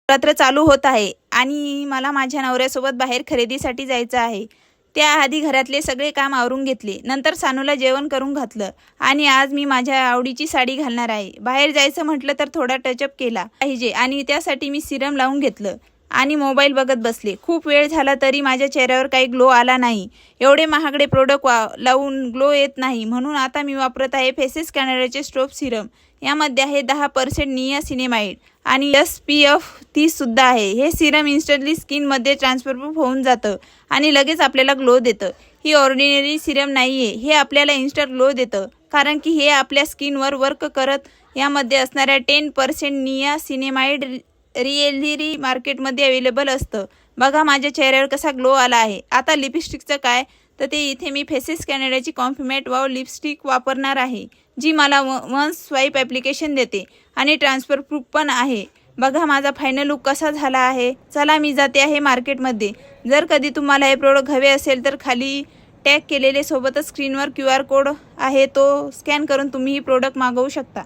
रात्र चालू होत आहे आणि मला माझ्या नवऱ्यासोबत बाहेर खरेदीसाठी जायचं आहे। त्याआधी घरातले सगळे काम आवरून घेतले, नंतर सानूला जेवण करून घातलं आणि आज मी माझ्या आवडीची साडी घालणार आहे। बाहेर जायचं म्हटलं तर थोडा टचअप केला पाहिजे आणि त्यासाठी मी सिरम लावून घेतलं आणि मोबाईल बघत बसले। खूप वेळ झाला तरी माझ्या चेहऱ्यावर काही ग्लो आला नाही। एवढे महागडे प्रोडक्ट लावून ग्लो येत नाही, म्हणून आता मी वापरत आहे फेसेस कॅनडाचे स्ट्रोब सिरम। यामध्ये आहे 10% नियासिनेमाइड आणि SPF 30 सुद्धा आहे। हे सिरम इन्स्टंटली स्किनमध्ये ट्रान्सफर होऊन जातं आणि लगेच आपल्याला ग्लो देतं। ही ऑर्डिनरी सिरम नाहीये, हे आपल्याला इन्स्टंट ग्लो देतं कारण की हे आपल्या स्किनवर वर्क करत। यामध्ये असणाऱ्या 10% नियासिनेमाइड रिअली मार्केटमध्ये अवेलेबल असतं। बघा माझ्या चेहऱ्यावर कसा ग्लो आला आहे। आता लिपस्टिकचं काय, तर ते इथे मी फेसेस कॅनडाची कॉम्फिमॅट वाव लिपस्टिक वापरणार आहे, जी मला वन स्वाईप ॲप्लिकेशन देते आणि ट्रान्सफर प्रूफ पण आहे। बघा माझा फायनल लुक कसा झाला आहे। चला मी जाते आहे मार्केटमध्ये। जर कधी तुम्हाला हे प्रोडक्ट हवे असेल तर खाली टॅग केलेले सोबतच स्क्रीनवर QR कोड आहे, तो स्कॅन करून तुम्ही ही प्रोडक्ट मागवू शकता।